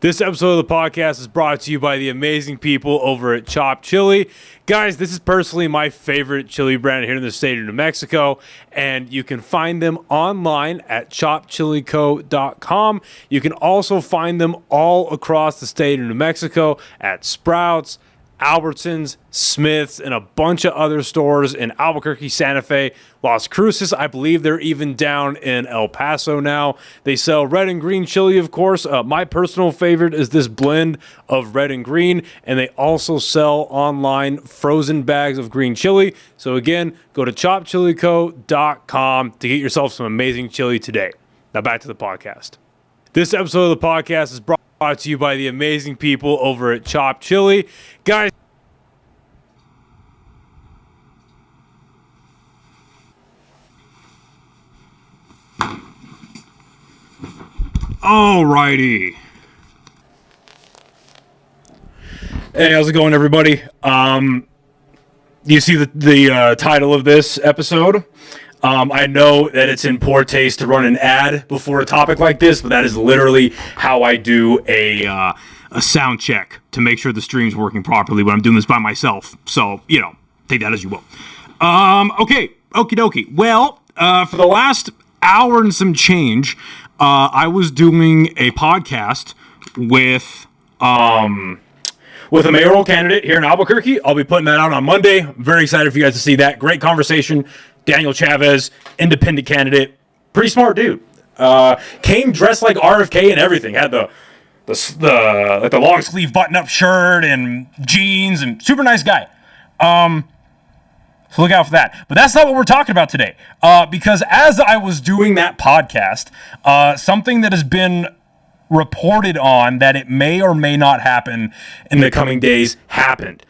This episode of the podcast is brought to you by the amazing people over at Chopped Chili. Guys, this is personally my favorite chili brand here in the state of New Mexico, and you can find them online at choppedchilico.com. You can also find them all across the state of New Mexico at Sprouts, Albertsons, Smith's, and a bunch of other stores in Albuquerque, Santa Fe, Las Cruces. I believe they're even down in El Paso now. They sell red and green chili, of course. My personal favorite is this blend of red and green, and they also sell online frozen bags of green chili. So again, go to choppedchilico.com to get yourself some amazing chili today. Now back to the podcast. This episode of the podcast is brought to you by the amazing people over at Chopped Chili. Guys, alrighty. Hey, how's it going, everybody? You see the title of this episode? I know that it's in poor taste to run an ad before a topic like this, but that is literally how I do a sound check to make sure the stream's working properly when I'm doing this by myself. So, take that as you will. Okay, okie dokie. Well, for the last hour and some change, I was doing a podcast with a mayoral candidate here in Albuquerque. I'll be putting that out on Monday. I'm very excited for you guys to see that. Great conversation. Daniel Chavez, independent candidate, pretty smart dude. Came dressed like RFK and everything. Had the long sleeve button up shirt and jeans, and super nice guy. So look out for that. But that's not what we're talking about today. Because as I was doing that podcast, something that has been reported on that it may or may not happen in the coming days happened.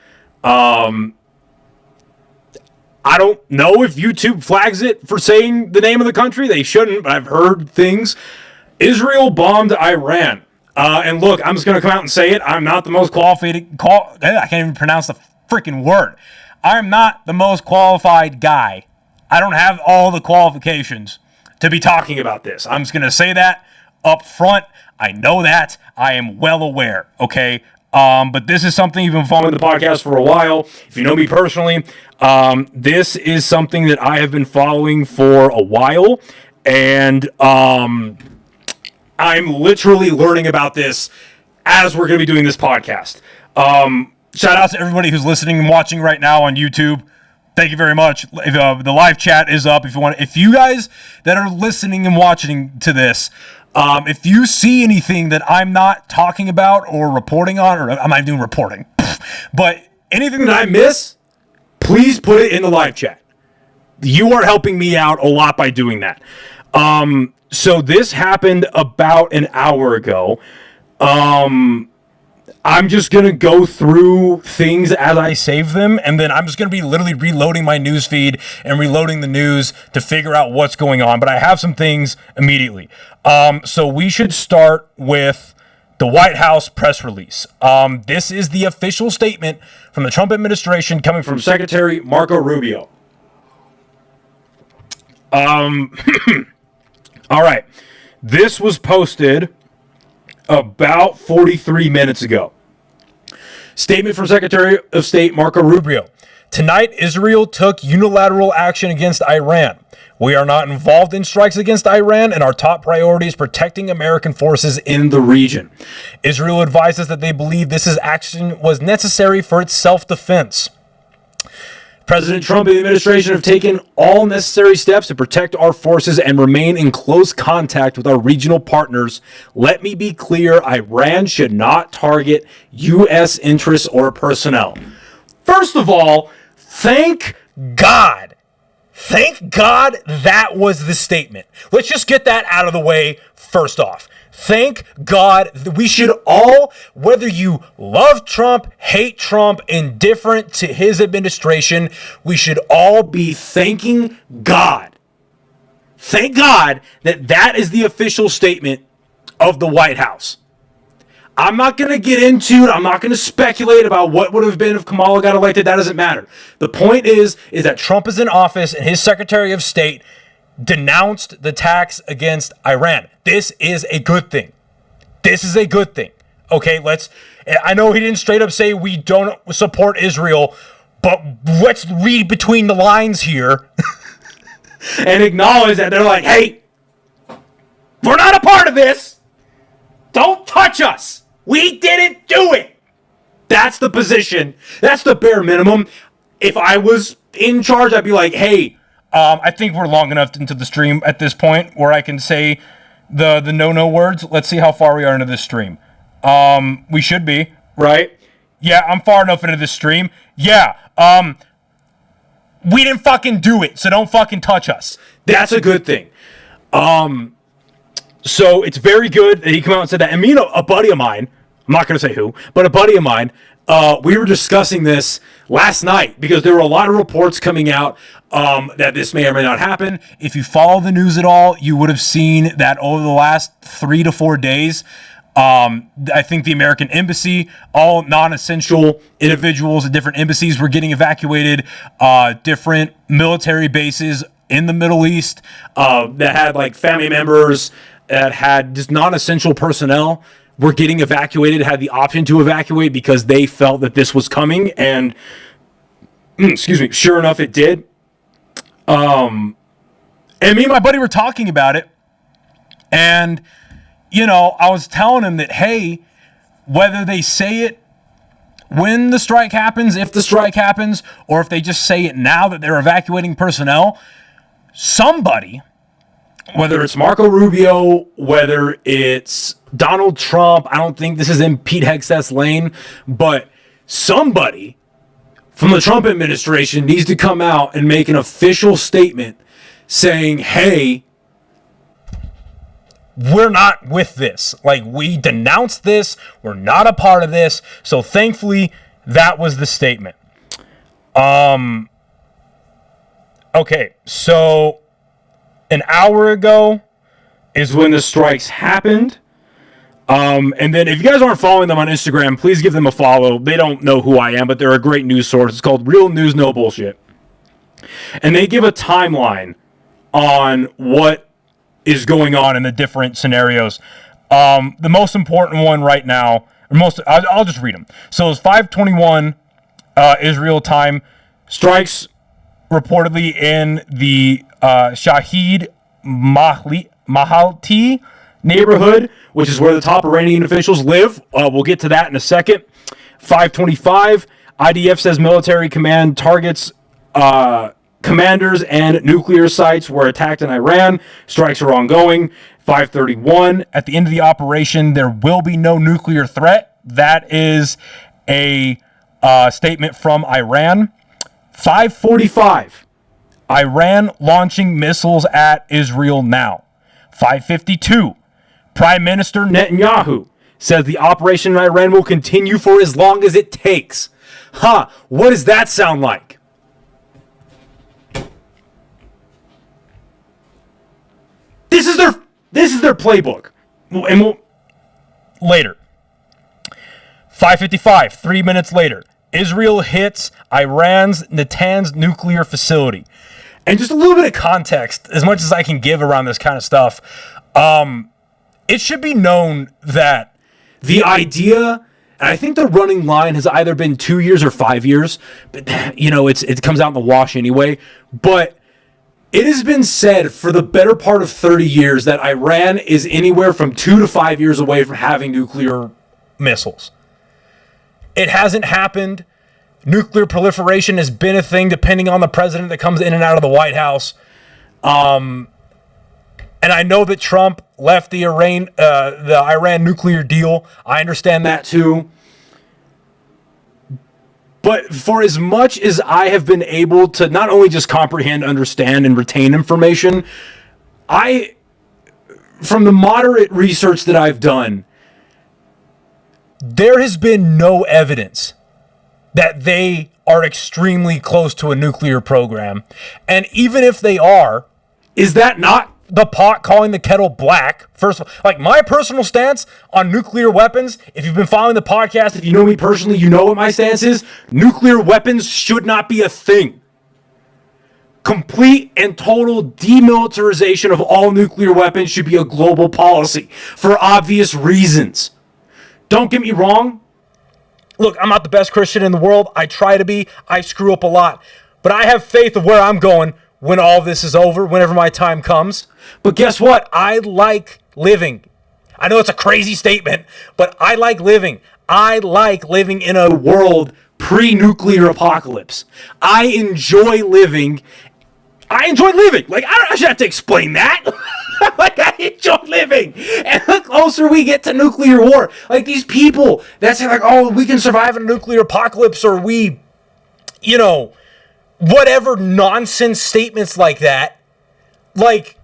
I don't know if YouTube flags it for saying the name of the country. They shouldn't, but I've heard things. Israel bombed Iran. And look, I'm just going to come out and say it. I'm not the most qualified. I can't even pronounce the freaking word. I'm not the most qualified guy. I don't have all the qualifications to be talking about this. I'm just going to say that up front. I know that. I am well aware, okay? But this is something you've been following the podcast for a while. If you know me personally, this is something that I have been following for a while, and I'm literally learning about this as we're going to be doing this podcast. Shout out to everybody who's listening and watching right now on YouTube. Thank you very much. If, the live chat is up. If you guys that are listening and watching to this, if you see anything that I'm not talking about or reporting on, or I'm not doing reporting, but anything that I miss, please put it in the live chat. You are helping me out a lot by doing that. So this happened about an hour ago. I'm just going to go through things as I save them, and then I'm just going to be literally reloading my news feed and reloading the news to figure out what's going on. But I have some things immediately. So we should start with the White House press release. This is the official statement from the Trump administration coming from Secretary Marco Rubio. All right. This was posted about 43 minutes ago. Statement from Secretary of State Marco Rubio. Tonight, Israel took unilateral action against Iran. We are not involved in strikes against Iran, and our top priority is protecting American forces in the region. Israel advises that they believe this action was necessary for its self-defense. President Trump and the administration have taken all necessary steps to protect our forces and remain in close contact with our regional partners. Let me be clear, Iran should not target U.S. interests or personnel. First of all, thank God. Thank God that was the statement. Let's just get that out of the way first off. Thank God. We should all, whether you love Trump, hate Trump, indifferent to his administration, we should all be thanking God. Thank God that that is the official statement of the White House. I'm not going to get into it. I'm not going to speculate about what would have been if Kamala got elected. That doesn't matter. The point is that Trump is in office and his Secretary of State denounced the attacks against Iran. This is a good thing. This is a good thing. okay, I know he didn't straight up say we don't support Israel, but let's read between the lines here and acknowledge that they're like, hey, we're not a part of this. Don't touch us. We didn't do it. That's the position. That's the bare minimum. If I was in charge, I'd be like, hey, I think we're long enough into the stream at this point where I can say the no words. Let's see how far we are into this stream. We should be, right? Yeah, I'm far enough into this stream. Yeah, we didn't fucking do it, so don't fucking touch us. That's a good thing. So it's very good that he came out and said that. And me and a buddy of mine, I'm not going to say who, but a buddy of mine, we were discussing this last night because there were a lot of reports coming out that this may or may not happen. If you follow the news at all, you would have seen that over the last 3 to 4 days, I think the American embassy, all non-essential individuals at different embassies were getting evacuated, different military bases in the Middle East that had like family members that had just non-essential personnel were getting evacuated, had the option to evacuate because they felt that this was coming, and sure enough, it did. And me and my buddy were talking about it, and I was telling him that, hey, whether they say it when the strike happens, if the strike happens, or if they just say it now that they're evacuating personnel, somebody, whether it's Marco Rubio, whether it's Donald Trump, I don't think this is in Pete Hegseth's lane, but somebody from the Trump administration needs to come out and make an official statement saying, hey, we're not with this. Like, we denounce this. We're not a part of this. So thankfully, that was the statement. Okay, so an hour ago is when the strikes happened. And then if you guys aren't following them on Instagram, please give them a follow. They don't know who I am, but they're a great news source. It's called Real News No Bullshit. And they give a timeline on what is going on in the different scenarios. The most important one right now, I'll just read them. So it's 5:21 Israel time. Strikes reportedly in the Shahid Mahalti neighborhood, which is where the top Iranian officials live. We'll get to that in a second. 5:25, IDF says military command targets commanders and nuclear sites were attacked in Iran. Strikes are ongoing. 5:31, at the end of the operation, there will be no nuclear threat. That is a statement from Iran. 5:45, Iran launching missiles at Israel now. 5:52, Prime Minister Netanyahu says the operation in Iran will continue for as long as it takes. What does that sound like? This is their playbook. And later. 5:55, 3 minutes later, Israel hits Iran's Natanz nuclear facility. And just a little bit of context, as much as I can give around this kind of stuff, it should be known that the idea, and I think the running line has either been 2 years or 5 years, but it comes out in the wash anyway, but it has been said for the better part of 30 years that Iran is anywhere from 2 to 5 years away from having nuclear missiles. It hasn't happened. Nuclear proliferation has been a thing depending on the president that comes in and out of the White House. And I know that Trump left the Iran nuclear deal. I understand that too. But for as much as I have been able to not only just comprehend, understand, and retain information, from the moderate research that I've done, there has been no evidence that they are extremely close to a nuclear program. And even if they are, is that not the pot calling the kettle black? First of all, like, my personal stance on nuclear weapons, if you've been following the podcast, if you know me personally, you know what my stance is. Nuclear weapons should not be a thing. Complete and total demilitarization of all nuclear weapons should be a global policy for obvious reasons. Don't get me wrong. Look, I'm not the best Christian in the world. I try to be. I screw up a lot. But I have faith of where I'm going when all this is over, whenever my time comes. But guess what? I like living. I know it's a crazy statement, but I like living. I like living in a world pre-nuclear apocalypse. I enjoy living. Like, I should have to explain that. Like, I enjoy living. And the closer we get to nuclear war, like these people that say, like, oh, we can survive a nuclear apocalypse, or we, whatever nonsense statements like that. Like,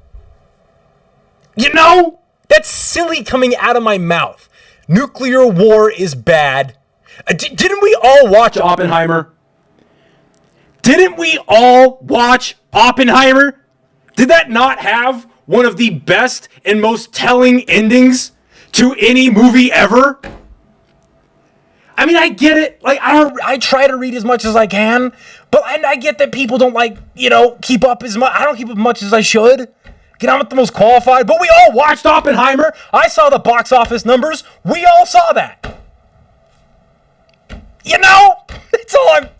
that's silly coming out of my mouth. Nuclear war is bad. Didn't we all watch Oppenheimer? Didn't we all watch Oppenheimer? Did that not have one of the best and most telling endings to any movie ever? I mean, I get it. Like, I try to read as much as I can, but I get that people don't keep up as much. I don't keep up as much as I should. I'm not the most qualified, but we all watched Oppenheimer. I saw the box office numbers. We all saw that.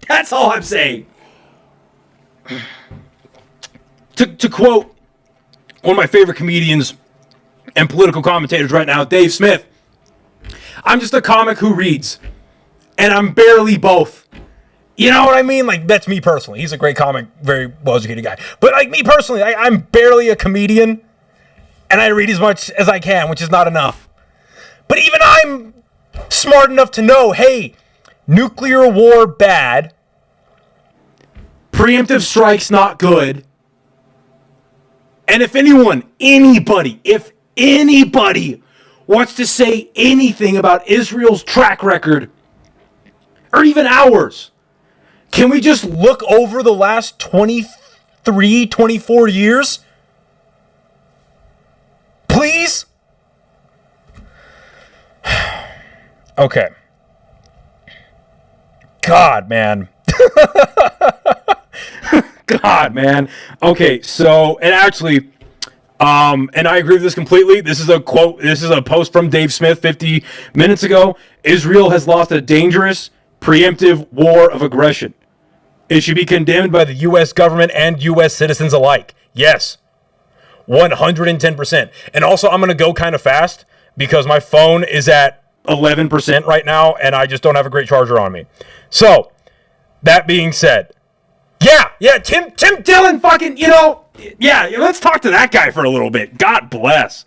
That's all I'm saying. To quote one of my favorite comedians and political commentators right now, Dave Smith, I'm just a comic who reads, and I'm barely both. You know what I mean? Like, that's me personally. He's a great comic, very well-educated guy. But like me personally, I'm barely a comedian, and I read as much as I can, which is not enough. But even I'm smart enough to know, hey, nuclear war bad, preemptive strikes not good, and if anybody wants to say anything about Israel's track record, or even ours, can we just look over the last 23, 24 years? Please? Okay. God, man. God, man. Okay, so, and actually, and I agree with this completely. This is a quote. This is a post from Dave Smith 50 minutes ago. Israel has lost a dangerous, preemptive war of aggression. It should be condemned by the U.S. government and U.S. citizens alike. Yes. 110%. And also, I'm going to go kind of fast because my phone is at 11% right now, and I just don't have a great charger on me. So, that being said, yeah, Tim Dillon fucking, let's talk to that guy for a little bit. God bless.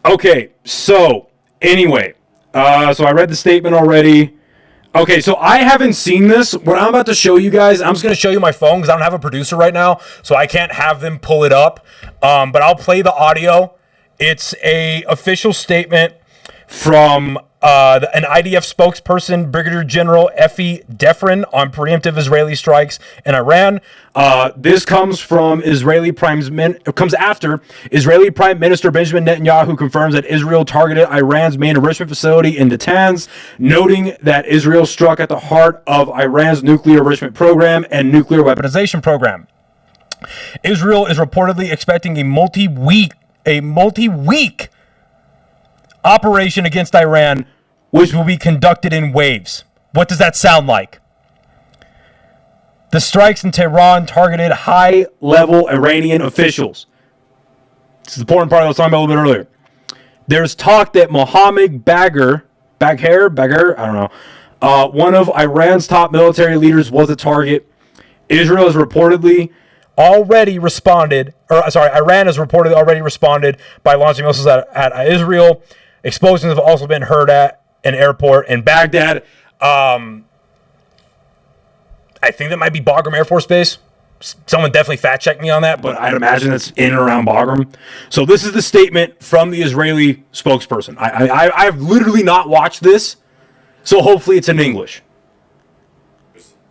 Okay, so, anyway, so I read the statement already. Okay, so I haven't seen this. What I'm about to show you guys, I'm just going to show you my phone because I don't have a producer right now, so I can't have them pull it up. But I'll play the audio. It's a official statement from an IDF spokesperson, Brigadier General Effie Defrin, on preemptive Israeli strikes in Iran. This comes from comes after Israeli Prime Minister Benjamin Netanyahu confirms that Israel targeted Iran's main enrichment facility in Natanz, noting that Israel struck at the heart of Iran's nuclear enrichment program and nuclear weaponization program. Israel is reportedly expecting a multi-week operation against Iran, which will be conducted in waves. What does that sound like? The strikes in Tehran targeted high-level Iranian officials. This is the important part I was talking about a little bit earlier. There's talk that Mohammed Bagher, I don't know, one of Iran's top military leaders was a target. Iran has reportedly already responded by launching missiles at Israel. Explosions have also been heard at an airport in Baghdad. I think that might be Bagram Air Force Base. Someone definitely fact-check me on that, but I'd imagine it's in and around Bagram. So this is the statement from the Israeli spokesperson. I've literally not watched this, so hopefully it's in English.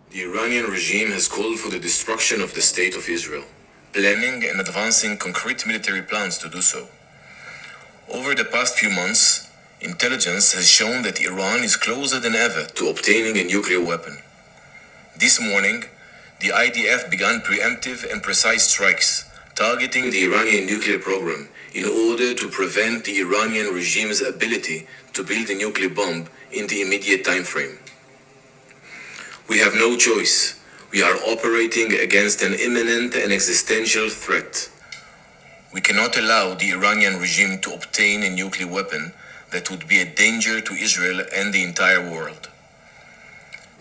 The Iranian regime has called for the destruction of the state of Israel, planning and advancing concrete military plans to do so. Over the past few months, intelligence has shown that Iran is closer than ever to obtaining a nuclear weapon. This morning, the IDF began preemptive and precise strikes targeting the Iranian nuclear program in order to prevent the Iranian regime's ability to build a nuclear bomb in the immediate time frame. We have no choice. We are operating against an imminent and existential threat. We cannot allow the Iranian regime to obtain a nuclear weapon that would be a danger to Israel and the entire world.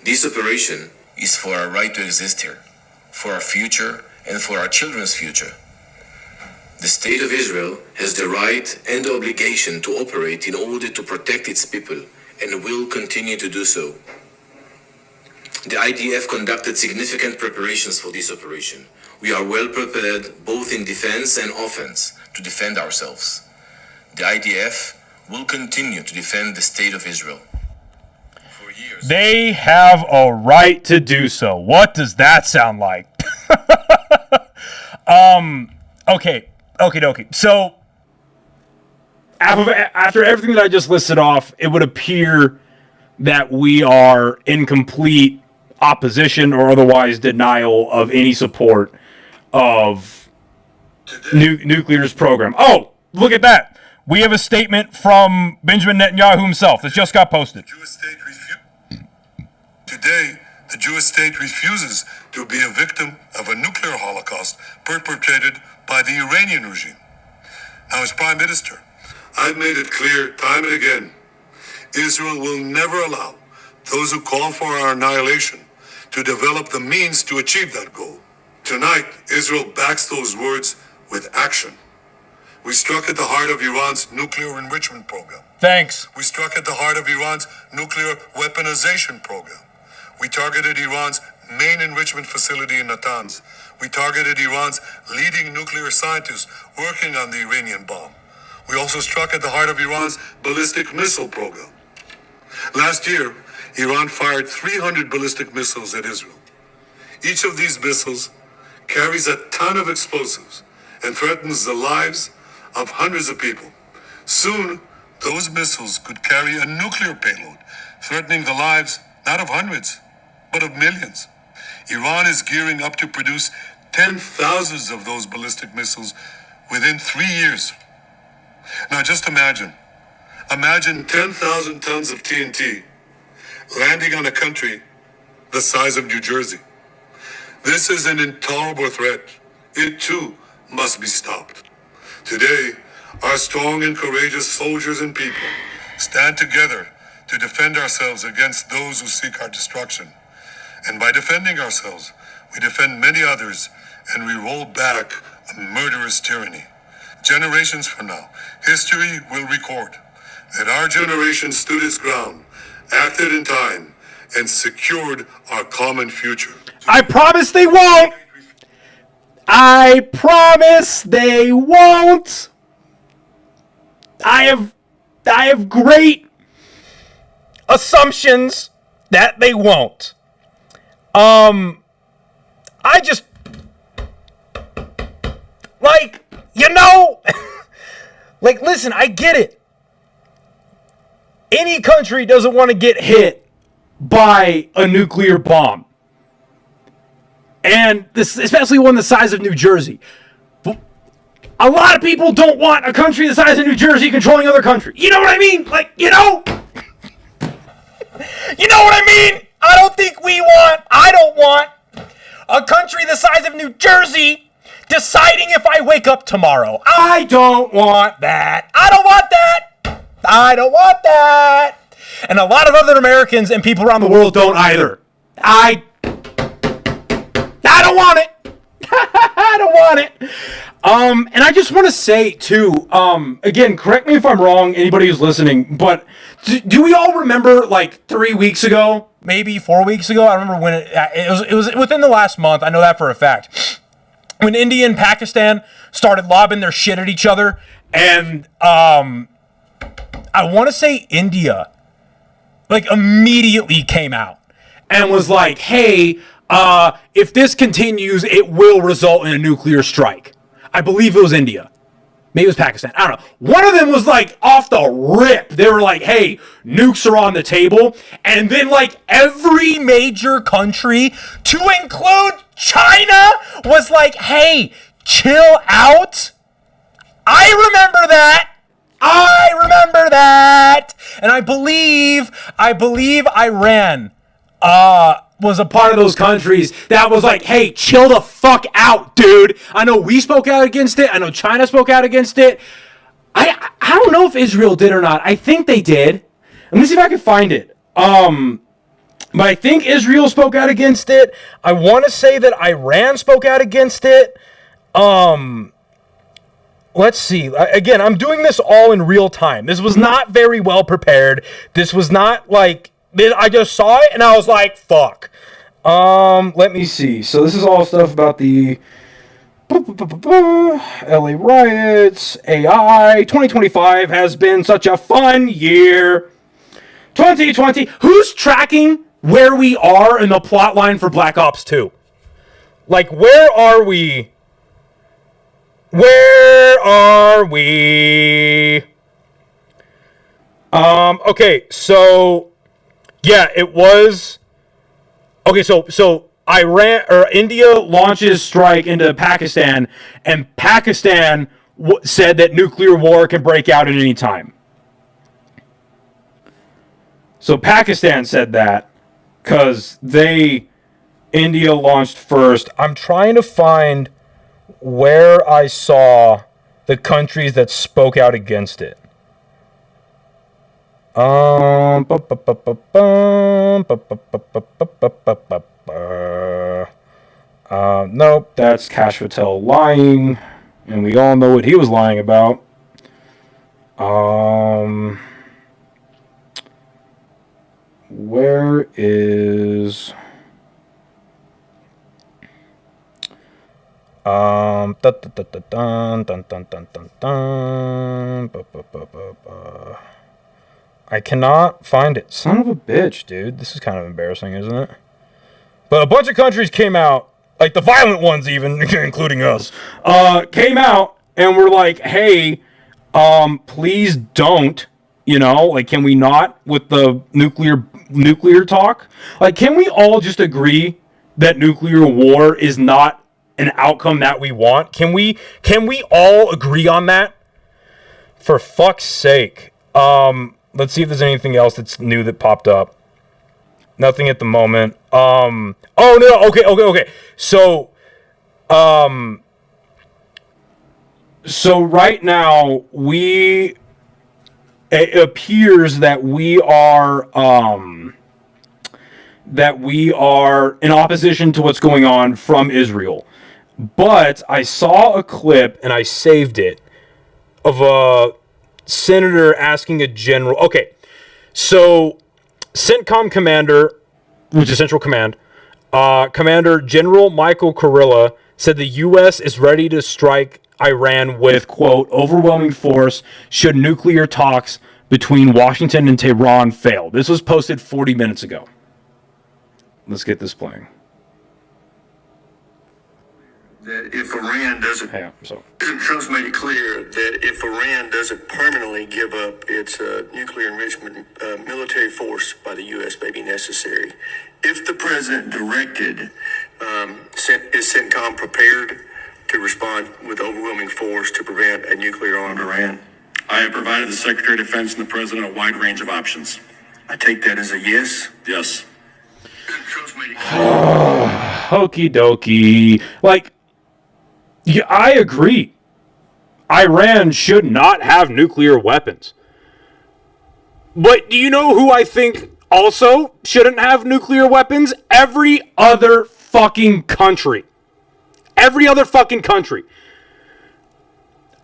This operation is for our right to exist here, for our future and for our children's future. The State of Israel has the right and the obligation to operate in order to protect its people and will continue to do so. The IDF conducted significant preparations for this operation. We are well prepared both in defense and offense to defend ourselves. The IDF will continue to defend the State of Israel. For years. They have a right to do so. What does that sound like? Okay. So, after everything that I just listed off, it would appear that we are in complete opposition or otherwise denial of any support of nuclear's program. Oh, look at that. We have a statement from Benjamin Netanyahu himself that just got posted. Today, the Jewish state refuses to be a victim of a nuclear holocaust perpetrated by the Iranian regime. Now, as Prime Minister, I've made it clear time and again, Israel will never allow those who call for our annihilation to develop the means to achieve that goal. Tonight, Israel backs those words with action. We struck at the heart of Iran's nuclear enrichment program. Thanks. We struck at the heart of Iran's nuclear weaponization program. We targeted Iran's main enrichment facility in Natanz. We targeted Iran's leading nuclear scientists working on the Iranian bomb. We also struck at the heart of Iran's ballistic missile program. Last year, Iran fired 300 ballistic missiles at Israel. Each of these missiles carries a ton of explosives and threatens the lives of hundreds of people. Soon, those missiles could carry a nuclear payload, threatening the lives not of hundreds, but of millions. Iran is gearing up to produce 10,000 of those ballistic missiles within 3 years. Now just imagine 10,000 tons of TNT landing on a country the size of New Jersey. This is an intolerable threat. It too must be stopped. Today, our strong and courageous soldiers and people stand together to defend ourselves against those who seek our destruction. And by defending ourselves, we defend many others, and we roll back a murderous tyranny. Generations from now, history will record that our generation stood its ground, acted in time, and secured our common future. I promise they won't. I promise they won't. I have great assumptions that they won't. I just like, like, listen, I get it. Any country doesn't want to get hit by a nuclear bomb. And this, especially one the size of New Jersey. A lot of people don't want a country the size of New Jersey controlling other countries. You know what I mean? Like, you know what I mean? I don't want a country the size of New Jersey deciding if I wake up tomorrow. I don't want that. I don't want that. And a lot of other Americans and people around the world don't either. I don't want it. I don't want it. And I just want to say too, again, correct me if I'm wrong, anybody who's listening, but do we all remember like 3 weeks ago, maybe 4 weeks ago? I remember when it was within the last month. I know that for a fact. When India and Pakistan started lobbing their shit at each other, and I want to say India like immediately came out and was like, hey, if this continues, it will result in a nuclear strike. I believe it was India. Maybe it was Pakistan. I don't know. One of them was like off the rip. They were like, hey, nukes are on the table. And then like every major country, to include China, was like, hey, chill out. I remember that. And I believe Iran was a part of those countries that was like, hey, chill the fuck out, dude. I know we spoke out against it. I know China spoke out against it. I don't know if Israel did or not. I think they did. Let me see if I can find it. But I think Israel spoke out against it. I want to say that Iran spoke out against it. Let's see. Again, I'm doing this all in real time. This was not very well prepared. This was not like... I just saw it and I was like, fuck. Let me see. So this is all stuff about the LA riots, AI. 2025 has been such a fun year. 2020. Who's tracking where we are in the plot line for Black Ops 2? Like, where are we? Okay, so yeah, it was okay. So Iran or India launches strike into Pakistan, and Pakistan said that nuclear war can break out at any time. So Pakistan said that because India launched first. I'm trying to find where I saw the countries that spoke out against it. Nope, that's Kash Patel lying, and we all know what he was lying about. Where is... I cannot find it. Son of a bitch, dude. This is kind of embarrassing, isn't it? But a bunch of countries came out, like the violent ones even, including us, came out and were like, hey, please don't, like, can we not with the nuclear talk? Like, can we all just agree that nuclear war is not an outcome that we want? Can we all agree on that? For fuck's sake. Let's see if there's anything else that's new that popped up. Nothing at the moment. Oh no, okay. So right now it appears that we are in opposition to what's going on from Israel. But I saw a clip and I saved it of a senator asking a general. Okay, so CENTCOM commander, which is Central Command, Commander General Michael Kurilla said the U.S. is ready to strike Iran with, quote, overwhelming force should nuclear talks between Washington and Tehran fail. This was posted 40 minutes ago. Let's get this playing. That if Iran doesn't, President Trump's made it clear that if Iran doesn't permanently give up its nuclear enrichment, military force by the U.S. may be necessary. If the president directed, is CENTCOM prepared to respond with overwhelming force to prevent a nuclear-armed Iran? I have provided the Secretary of Defense and the President a wide range of options. I take that as a yes. Yes. Hokey dokey. Like, yeah, I agree. Iran should not have nuclear weapons. But do you know who I think also shouldn't have nuclear weapons? Every other fucking country. Every other fucking country.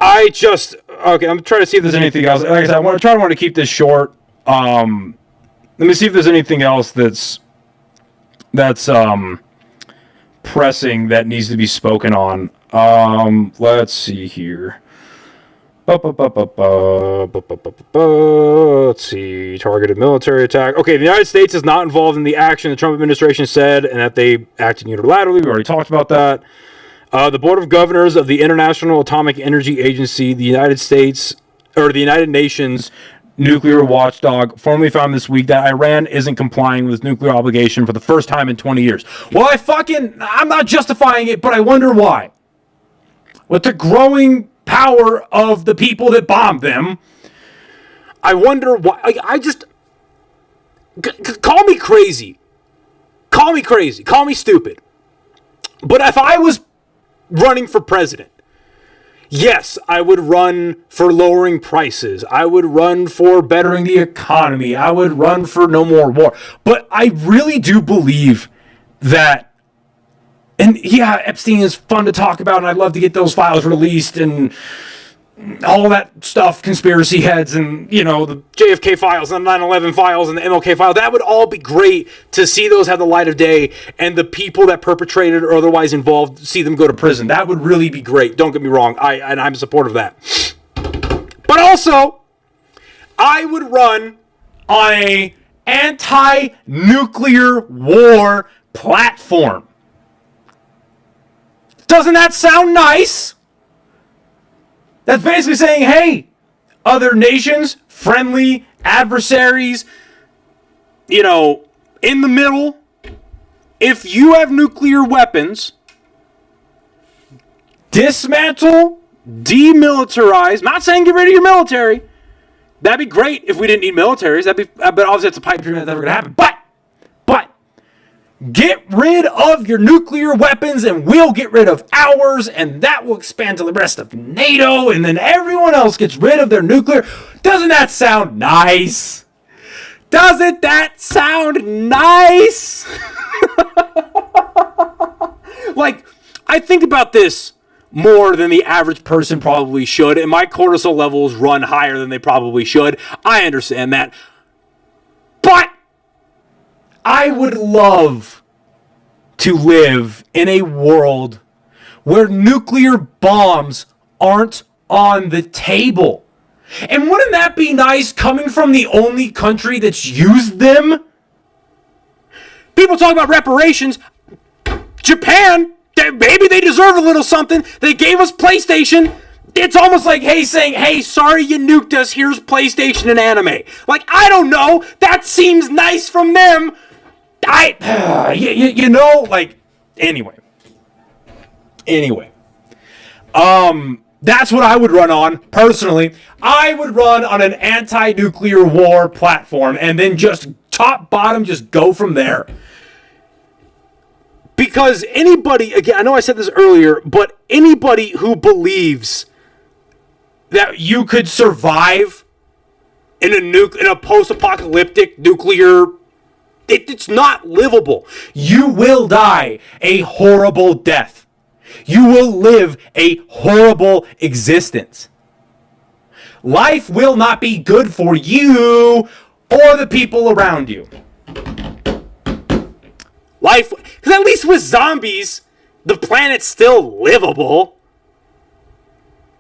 Okay, I'm trying to see if there's anything else. Like I said, I want to keep this short. Let me see if there's anything else that's pressing that needs to be spoken on. Let's see here. Let's see. Targeted military attack. Okay, the United States is not involved in the action the Trump administration said, and that they acted unilaterally. We already talked about that. The Board of Governors of the International Atomic Energy Agency, the United Nations nuclear watchdog, formally found this week that Iran isn't complying with its nuclear obligation for the first time in 20 years. Well, I'm not justifying it, but I wonder why. With the growing power of the people that bombed them. I wonder why. I just... Call me crazy. Call me crazy. Call me stupid. But if I was running for president, yes, I would run for lowering prices. I would run for bettering the economy. I would run for no more war. But I really do believe that, and yeah, Epstein is fun to talk about, and I'd love to get those files released and all that stuff, conspiracy heads, and, you know, the JFK files and the 9/11 files and the MLK file. That would all be great to see those have the light of day, and the people that perpetrated or otherwise involved, see them go to prison. That would really be great. Don't get me wrong. I'm supportive of that. But also, I would run on a anti-nuclear war platform. Doesn't that sound nice? That's basically saying, hey, other nations, friendly adversaries, you know, in the middle, if you have nuclear weapons, dismantle, demilitarize, not saying get rid of your military. That'd be great if we didn't need militaries. But obviously that's a pipe dream that's never going to happen. But, get rid of your nuclear weapons and we'll get rid of ours, and that will expand to the rest of NATO, and then everyone else gets rid of their nuclear. Doesn't that sound nice? Doesn't that sound nice? Like, I think about this more than the average person probably should, and my cortisol levels run higher than they probably should. I understand that. But I would love to live in a world where nuclear bombs aren't on the table. And wouldn't that be nice coming from the only country that's used them? People talk about reparations. Japan, maybe they deserve a little something. They gave us PlayStation. It's almost like, hey, saying, hey, sorry you nuked us. Here's PlayStation and anime. Like, I don't know. That seems nice from them. You know, like, anyway. That's what I would run on, personally. I would run on an anti-nuclear war platform and then just top bottom, just go from there. Because anybody, again, I know I said this earlier, but anybody who believes that you could survive in a post-apocalyptic nuclear, it's not livable. You will die a horrible death. You will live a horrible existence. Life will not be good for you or the people around you. Because at least with zombies, the planet's still livable.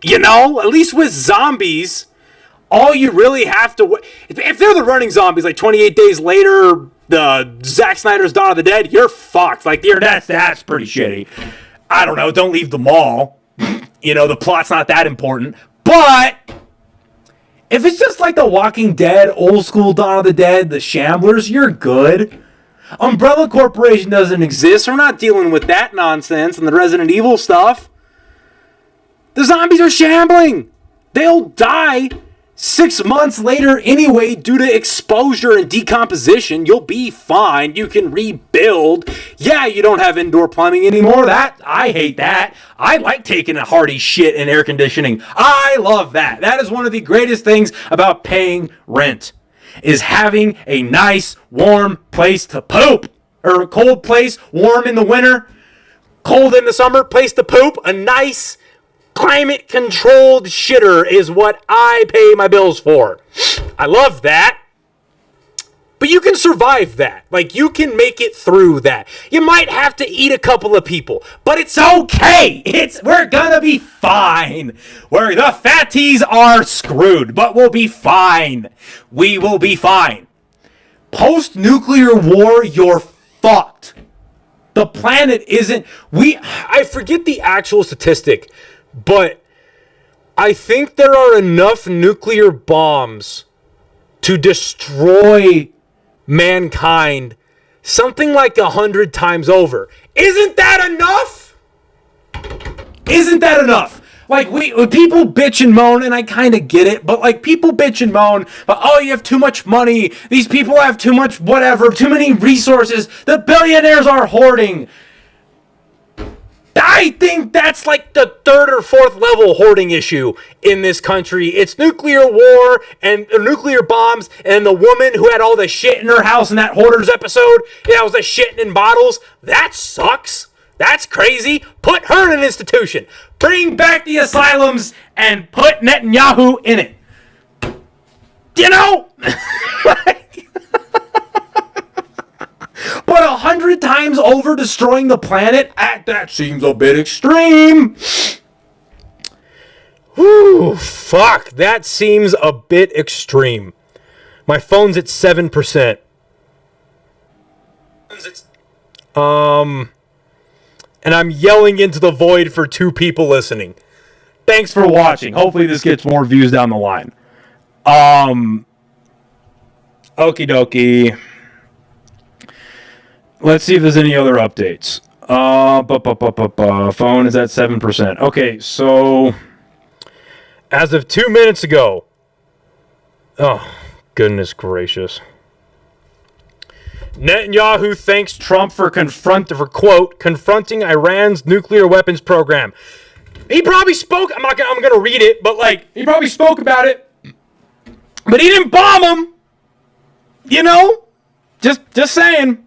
You know, at least with zombies, all you really have to... If they're the running zombies, like 28 Days Later, the Zack Snyder's Dawn of the Dead, you're fucked. Like, that's pretty shitty. I don't know, don't leave the mall. You know, the plot's not that important. But if it's just like The Walking Dead, old school Dawn of the Dead, the Shamblers, you're good. Umbrella Corporation doesn't exist. We're not dealing with that nonsense and the Resident Evil stuff. The zombies are shambling. They'll die 6 months later anyway due to exposure and decomposition. You'll be fine. You can rebuild. Yeah, you don't have indoor plumbing anymore. I hate that. I like taking a hearty shit in air conditioning. I love that. That is one of the greatest things about paying rent, is having a nice, warm place to poop. Or a cold place, warm in the winter, cold in the summer, place to poop. A nice, climate-controlled shitter is what I pay my bills for. I love that. But you can survive that. Like, you can make it through that. You might have to eat a couple of people, but it's okay. We're gonna be fine. The fatties are screwed, but we'll be fine. We will be fine. Post-nuclear war, you're fucked. The planet isn't... I forget the actual statistic, but I think there are enough nuclear bombs to destroy mankind something like 100 times over. Isn't that enough? Isn't that enough? Like, people bitch and moan, and I kind of get it, but, like, people bitch and moan, but, oh, you have too much money, these people have too much whatever, too many resources, the billionaires are hoarding. I think that's like the third or fourth level hoarding issue in this country. It's nuclear war and nuclear bombs, and the woman who had all the shit in her house in that Hoarders episode, yeah, was the shitting in bottles. That sucks. That's crazy. Put her in an institution. Bring back the asylums and put Netanyahu in it. You know? But 100 times over destroying the planet? That seems a bit extreme. Whew, fuck. That seems a bit extreme. My phone's at 7%. And I'm yelling into the void for 2 people listening. Thanks for watching. Hopefully this gets more views down the line. Okie dokie. Let's see if there's any other updates. Phone is at 7%. Okay, so as of 2 minutes ago. Oh, goodness gracious. Netanyahu thanks Trump for confronting Iran's nuclear weapons program. He probably spoke. I'm going to read it, but like he probably spoke about it. But he didn't bomb him. You know? Just saying.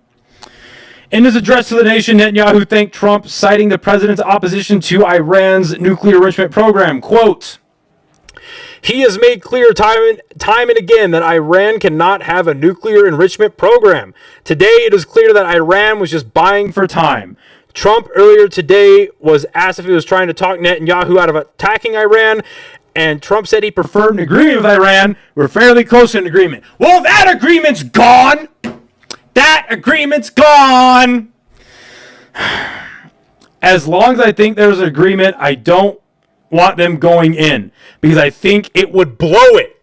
In his address to the nation, Netanyahu thanked Trump, citing the president's opposition to Iran's nuclear enrichment program. Quote, he has made clear time and again that Iran cannot have a nuclear enrichment program. Today, it is clear that Iran was just buying for time. Trump earlier today was asked if he was trying to talk Netanyahu out of attacking Iran, and Trump said he preferred an agreement with Iran. We're fairly close to an agreement. Well, that agreement's gone. That agreement's gone. As long as I think there's an agreement, I don't want them going in because I think it would blow it.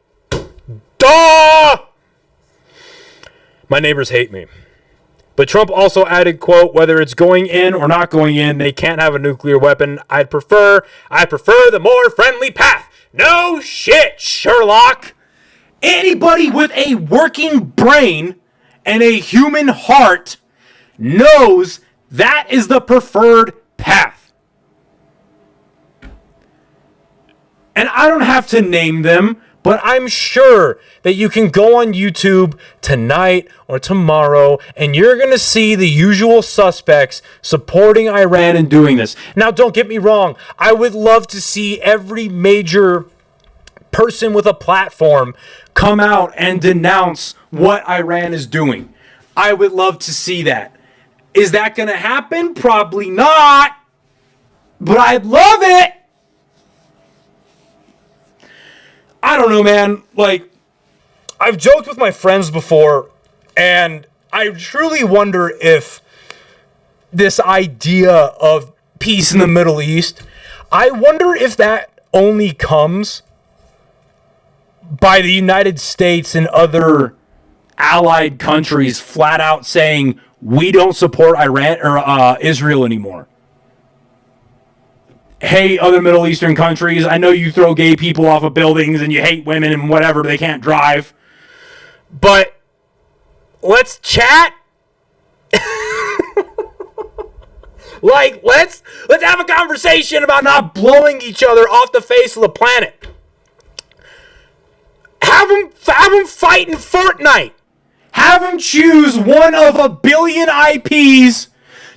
Duh! My neighbors hate me. But Trump also added, quote, whether it's going in or not going in, they can't have a nuclear weapon. I prefer the more friendly path. No shit, Sherlock. Anybody with a working brain and a human heart knows that is the preferred path. And I don't have to name them, but I'm sure that you can go on YouTube tonight or tomorrow and you're going to see the usual suspects supporting Iran in doing this. Now, don't get me wrong. I would love to see every major person with a platform come out and denounce what Iran is doing. I would love to see that. Is that going to happen? Probably not. But I'd love it. I don't know, man. Like, I've joked with my friends before, and I truly wonder if this idea of peace in the Middle East, I wonder if that only comes by the United States and other allied countries flat out saying we don't support Iran or Israel anymore. Hey, other Middle Eastern countries, I know you throw gay people off of buildings and you hate women and whatever, they can't drive. But let's chat. Like, let's have a conversation about not blowing each other off the face of the planet. Have them fight in Fortnite. Have them choose one of a billion IPs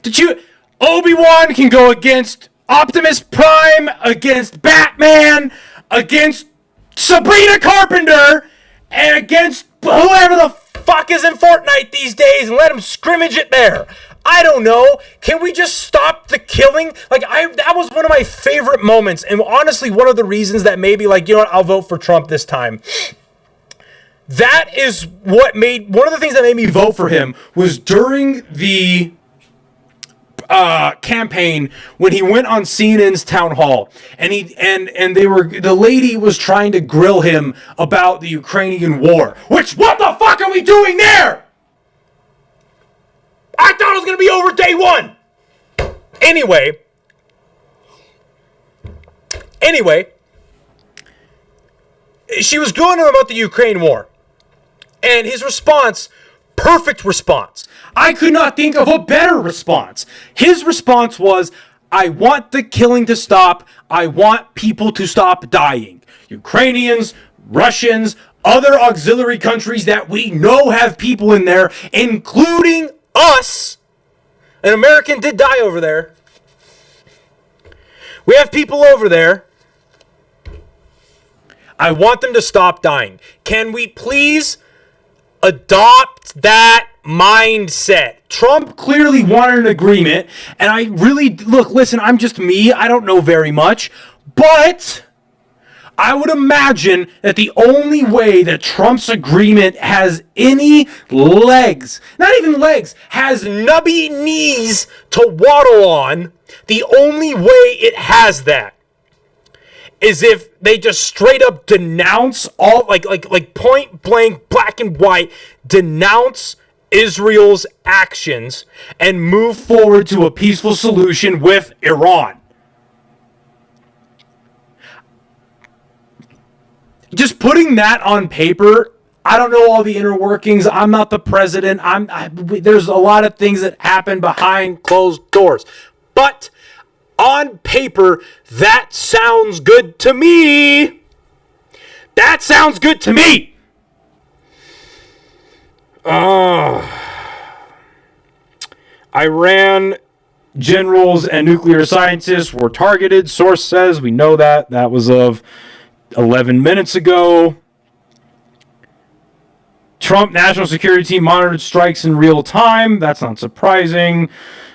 to choose. Obi-Wan can go against Optimus Prime, against Batman, against Sabrina Carpenter, and against whoever the fuck is in Fortnite these days, and let them scrimmage it there. I don't know. Can we just stop the killing? Like, that was one of my favorite moments, and honestly, one of the reasons that maybe, like, you know what, I'll vote for Trump this time. That is what made, one of the things that made me vote for him was during the campaign when he went on CNN's town hall and the lady was trying to grill him about the Ukrainian war. Which, what the fuck are we doing there? I thought it was going to be over day one. Anyway, Anyway, she was going on about the Ukraine war. And his response, perfect response. I could not think of a better response. His response was, I want the killing to stop. I want people to stop dying. Ukrainians, Russians, other auxiliary countries that we know have people in there, including us. An American did die over there. We have people over there. I want them to stop dying. Can we please adopt that mindset? Trump clearly wanted an agreement, and I really, listen, I'm just me. I don't know very much, but I would imagine that the only way that Trump's agreement has any legs, not even legs, has nubby knees to waddle on, the only way it has that is if they just straight up denounce all, like point blank, black and white, denounce Israel's actions and move forward to a peaceful solution with Iran. Just putting that on paper, I don't know all the inner workings. I'm not the president. There's a lot of things that happen behind closed doors. But on paper, that sounds good to me. That sounds good to me. Iran generals and nuclear scientists were targeted. Source says we know that. That was of 11 minutes ago. Trump National Security Team monitored strikes in real time. That's not surprising.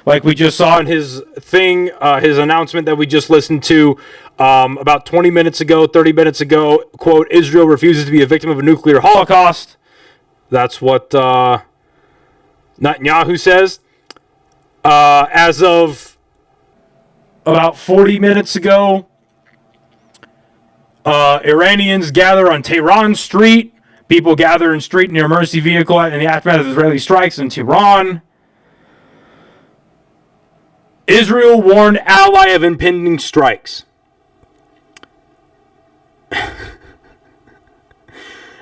Like we just saw in his thing, his announcement that we just listened to about 20 minutes ago, 30 minutes ago, quote, Israel refuses to be a victim of a nuclear holocaust. That's what Netanyahu says. As of about 40 minutes ago, Iranians gather on Tehran Street. People gather in street in an emergency vehicle in the aftermath of Israeli strikes in Tehran. Israel warned ally of impending strikes.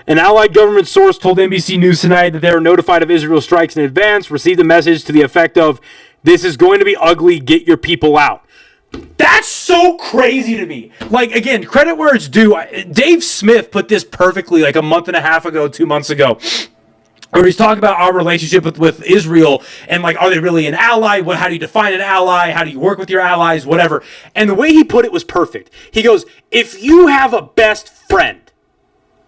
An allied government source told NBC News tonight that they were notified of Israel strikes in advance, received a message to the effect of, this is going to be ugly, get your people out. That's so crazy to me. Like, again, credit where it's due. Dave Smith put this perfectly like a month and a half ago, 2 months ago, where he's talking about our relationship with Israel and, like, are they really an ally? How do you define an ally? How do you work with your allies? Whatever. And the way he put it was perfect. He goes, if you have a best friend,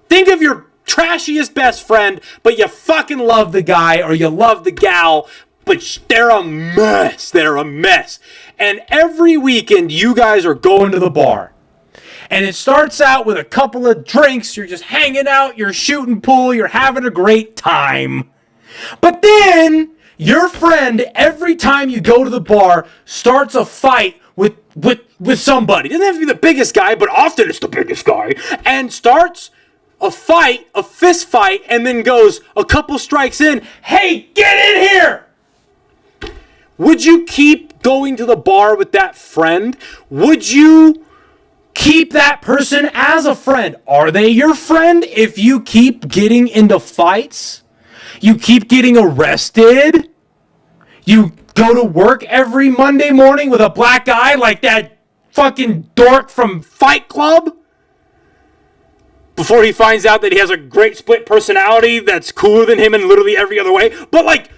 think of your trashiest best friend, but you fucking love the guy or you love the gal, but they're a mess. They're a mess. And every weekend, you guys are going to the bar. And it starts out with a couple of drinks. You're just hanging out. You're shooting pool. You're having a great time. But then, your friend, every time you go to the bar, starts a fight with somebody. It doesn't have to be the biggest guy, but often it's the biggest guy. And starts a fight, a fist fight, and then goes a couple strikes in. Hey, get in here! Would you keep going to the bar with that friend? Would you keep that person as a friend? Are they your friend if you keep getting into fights? You keep getting arrested? You go to work every Monday morning with a black eye like that fucking dork from Fight Club? Before he finds out that he has a great split personality that's cooler than him in literally every other way. But, like,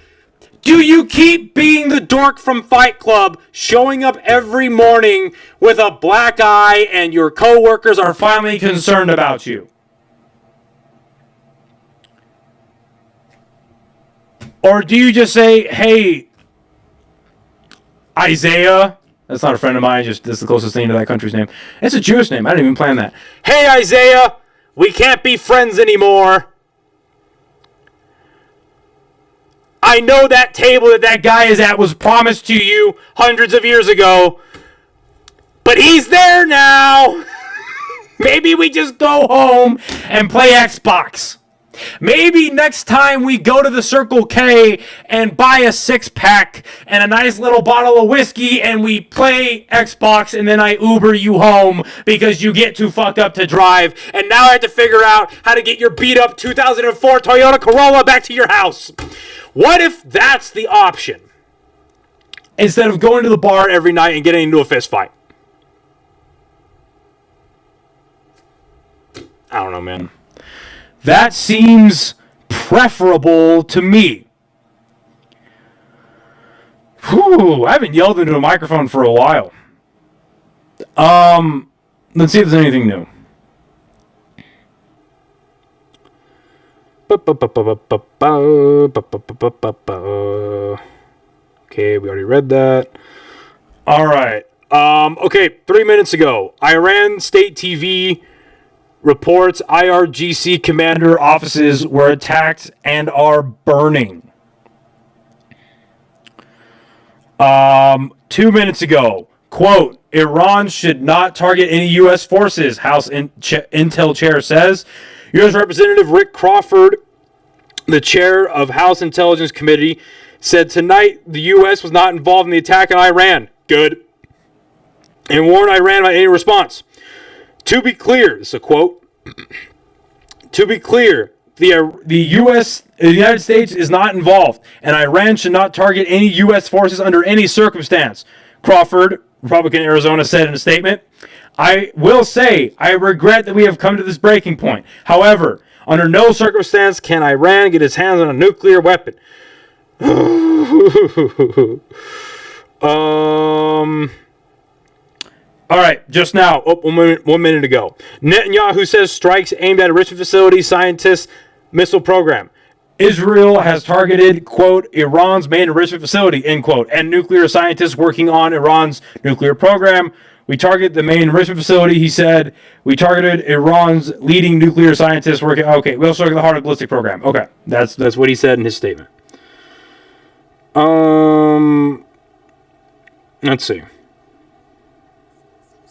do you keep being the dork from Fight Club, showing up every morning with a black eye and your coworkers are finally concerned about you? Or do you just say, hey, Isaiah, that's not a friend of mine, just that's the closest thing to that country's name. It's a Jewish name. I didn't even plan that. Hey, Isaiah, we can't be friends anymore. I know that table that guy is at was promised to you hundreds of years ago, but he's there now. Maybe we just go home and play Xbox. Maybe next time we go to the Circle K and buy a 6-pack and a nice little bottle of whiskey and we play Xbox and then I Uber you home because you get too fucked up to drive and now I have to figure out how to get your beat up 2004 Toyota Corolla back to your house. What if that's the option? Instead of going to the bar every night and getting into a fist fight. I don't know, man. That seems preferable to me. Whew, I haven't yelled into a microphone for a while. Let's see if there's anything new. Okay, we already read that. All right. Okay, 3 minutes ago, Iran State TV reports IRGC commander offices were attacked and are burning. 2 minutes ago, quote, Iran should not target any U.S. forces, House Intel chair says. U.S. Representative Rick Crawford, the chair of House Intelligence Committee, said tonight the U.S. was not involved in the attack on Iran. Good. And warned Iran about any response. To be clear, this is a quote. To be clear, the United States is not involved, and Iran should not target any U.S. forces under any circumstance, Crawford, Republican Arizona, said in a statement. I will say, I regret that we have come to this breaking point. However, under no circumstance can Iran get its hands on a nuclear weapon. All right, just now, 1 minute ago. Netanyahu says strikes aimed at enrichment facility scientists missile program. Israel has targeted, quote, Iran's main enrichment facility, end quote, and nuclear scientists working on Iran's nuclear program. We targeted the main enrichment facility, he said. We targeted Iran's leading nuclear scientists working. Okay, we also targeted the Hard Ballistic program. Okay, that's what he said in his statement. Let's see.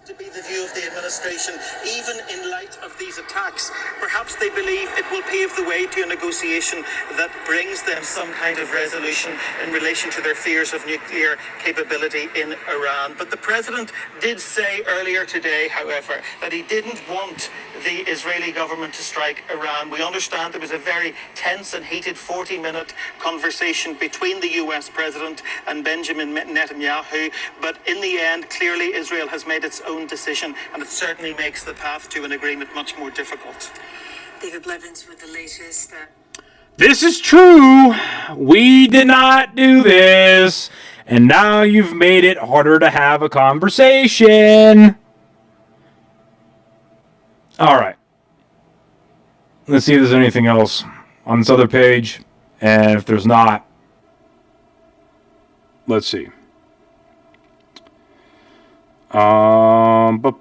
To be the view of the administration, even in light of these attacks, perhaps they believe it will pave the way to a negotiation that brings them some kind of resolution in relation to their fears of nuclear capability in Iran. But the president did say earlier today, however, that he didn't want the Israeli government to strike Iran. We understand there was a very tense and heated 40-minute conversation between the US president and Benjamin Netanyahu, but in the end, clearly Israel has made its own decision, and it certainly makes the path to an agreement much more difficult. David Blevins with the latest. This is true. We did not do this. And now you've made it harder to have a conversation. All right. Let's see if there's anything else on this other page. And if there's not, let's see. Let's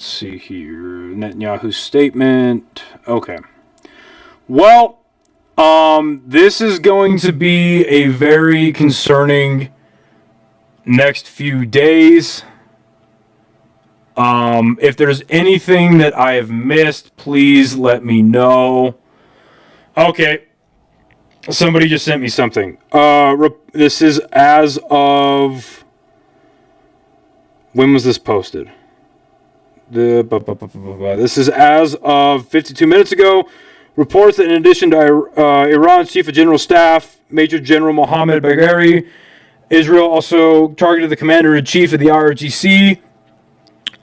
see here. Netanyahu's statement. Okay. Well, this is going to be a very concerning next few days. If there's anything that I have missed, please let me know. Okay. Somebody just sent me something. This is as of... When was this posted? This is as of 52 minutes ago. Reports that in addition to Iran's Chief of General Staff, Major General Mohammad Bagheri, Israel also targeted the Commander-in-Chief of the IRGC,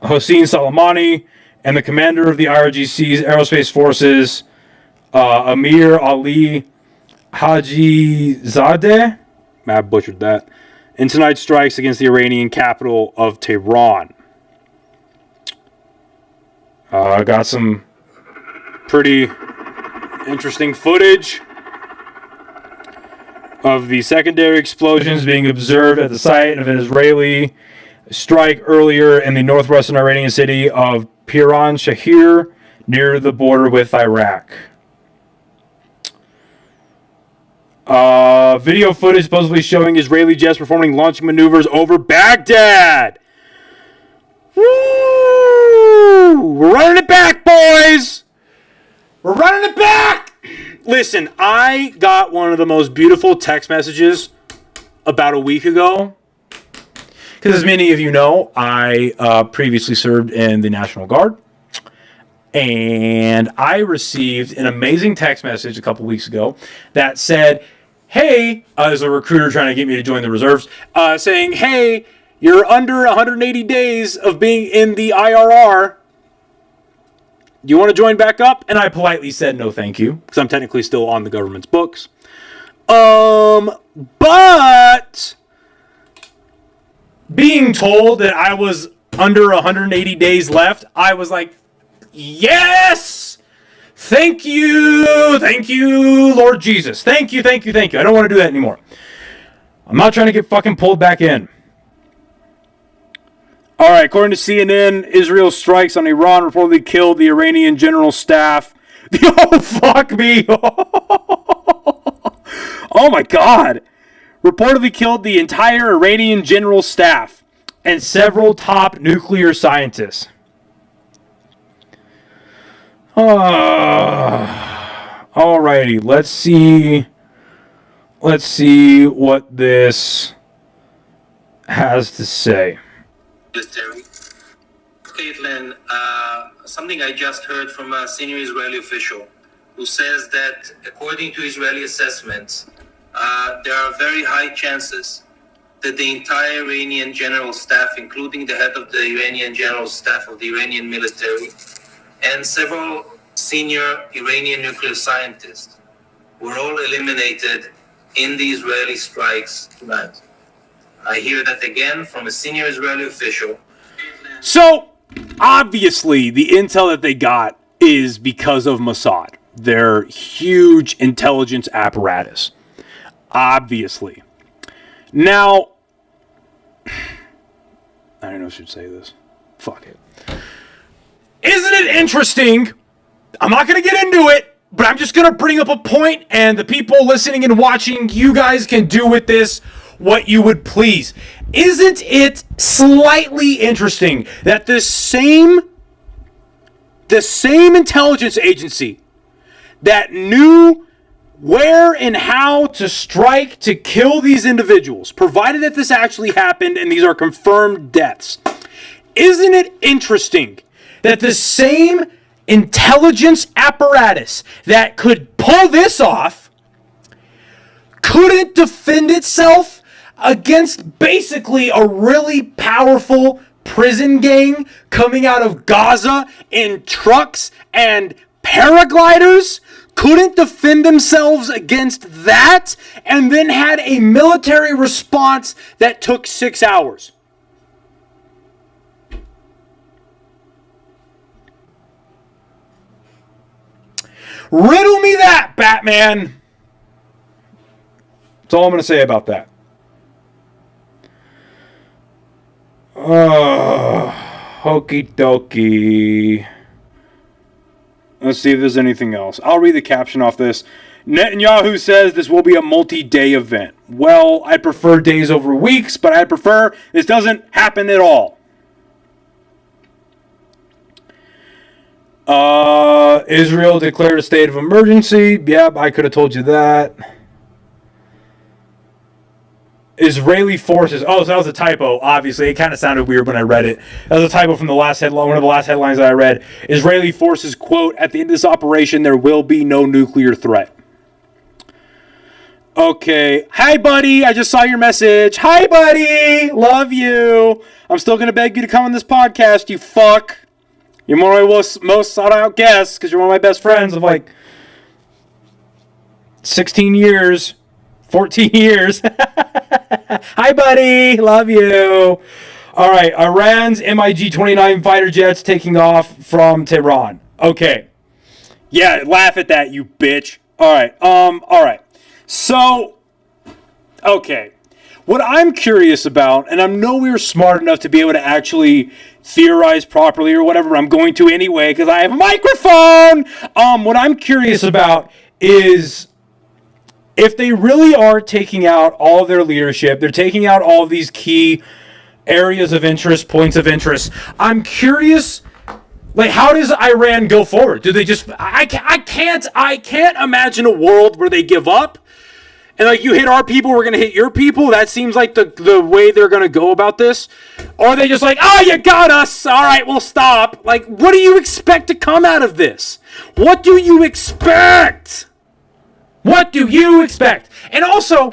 Hossein Salamani, and the Commander of the IRGC's Aerospace Forces, Amir Ali Hajizadeh. I butchered that. In tonight's strikes against the Iranian capital of Tehran. I got some pretty interesting footage of the secondary explosions being observed at the site of an Israeli strike earlier in the northwestern Iranian city of Piran Shahir near the border with Iraq. Video footage supposedly showing Israeli jets performing launching maneuvers over Baghdad. Woo! We're running it back, boys! We're running it back! Listen, I got one of the most beautiful text messages about a week ago. Because as many of you know, I previously served in the National Guard. And I received an amazing text message a couple weeks ago that said, hey, as a recruiter trying to get me to join the reserves, saying, hey, you're under 180 days of being in the IRR. Do you want to join back up? And I politely said no thank you, because I'm technically still on the government's books. But being told that I was under 180 days left, I was like, yes! Thank you, Lord Jesus. Thank you. I don't want to do that anymore. I'm not trying to get fucking pulled back in. All right, according to CNN, Israel strikes on Iran reportedly killed the Iranian general staff. Oh, fuck me. Oh, my God. Reportedly killed the entire Iranian general staff and several top nuclear scientists. Alrighty, let's see what this has to say. Caitlin, something I just heard from a senior Israeli official who says that according to Israeli assessments, there are very high chances that the entire Iranian general staff, including the head of the Iranian general staff of the Iranian military, and several senior Iranian nuclear scientists were all eliminated in the Israeli strikes tonight. I hear that again from a senior Israeli official. So, obviously, the intel that they got is because of Mossad, their huge intelligence apparatus. Obviously. Now, I don't know if I should say this. Fuck it. Isn't it interesting? I'm not going to get into it, but I'm just going to bring up a point, and the people listening and watching, you guys can do with this what you would please. Isn't it slightly interesting that the same intelligence agency that knew where and how to strike to kill these individuals, provided that this actually happened and these are confirmed deaths, isn't it interesting that the same intelligence apparatus that could pull this off couldn't defend itself against basically a really powerful prison gang coming out of Gaza in trucks and paragliders? Couldn't defend themselves against that, and then had a military response that took 6 hours. Riddle me that, Batman. That's all I'm going to say about that. Hokey dokey. Let's see if there's anything else. I'll read the caption off this. Netanyahu says this will be a multi-day event. Well, I prefer days over weeks, but I prefer this doesn't happen at all. Israel declared a state of emergency. Yep, I could have told you that. Israeli forces. Oh, so that was a typo. Obviously, it kind of sounded weird when I read it. That was a typo from the last headline. One of the last headlines that I read. Israeli forces quote: "At the end of this operation, there will be no nuclear threat." Okay. Hi, buddy. I just saw your message. Hi, buddy. Love you. I'm still gonna beg you to come on this podcast. You fuck. You're one of my most sought out guests because you're one of my best friends of like 16 years. 14 years. Hi, buddy. Love you. All right. Iran's MiG-29 fighter jets taking off from Tehran. Okay. Yeah, laugh at that, you bitch. All right. All right. So, okay. What I'm curious about, and I'm nowhere smart enough to be able to actually theorize properly or whatever, but I'm going to anyway because I have a microphone. What I'm curious about is, if they really are taking out all of their leadership, they're taking out all of these key areas of interest, points of interest, I'm curious Like, how does Iran go forward? Do they just? I can't imagine a world where they give up. And like, you hit our people, we're going to hit your people. That seems like the way they're going to go about this. Or are they just like, oh, you got us. All right, we'll stop. Like, what do you expect to come out of this? What do you expect? What do you expect? And also,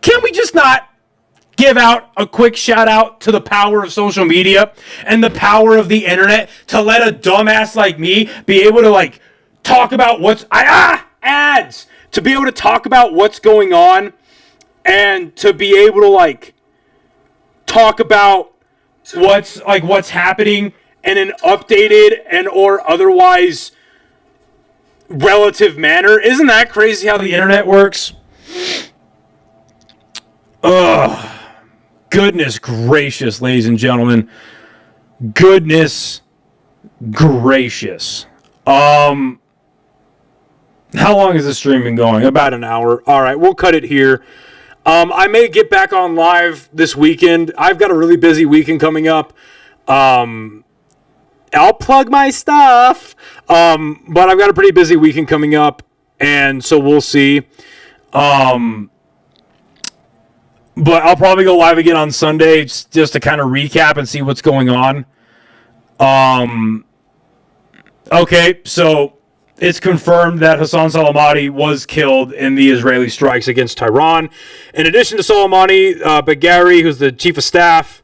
can we just not give out a quick shout out to the power of social media and the power of the internet to let a dumbass like me be able to like talk about what's ads, to be able to talk about what's going on and to be able to like talk about what's happening in an updated and or otherwise relative manner. Isn't that crazy how the internet works? Ugh. Goodness gracious, ladies and gentlemen. Goodness gracious. How long has this stream been going? About an hour. All right, we'll cut it here. I may get back on live this weekend. I've got a really busy weekend coming up. I'll plug my stuff. But I've got a pretty busy weekend coming up, and so we'll see. But I'll probably go live again on Sunday just to kind of recap and see what's going on. Okay, so it's confirmed that Hassan Soleimani was killed in the Israeli strikes against Tehran. In addition to Soleimani, Bagheri, who's the chief of staff,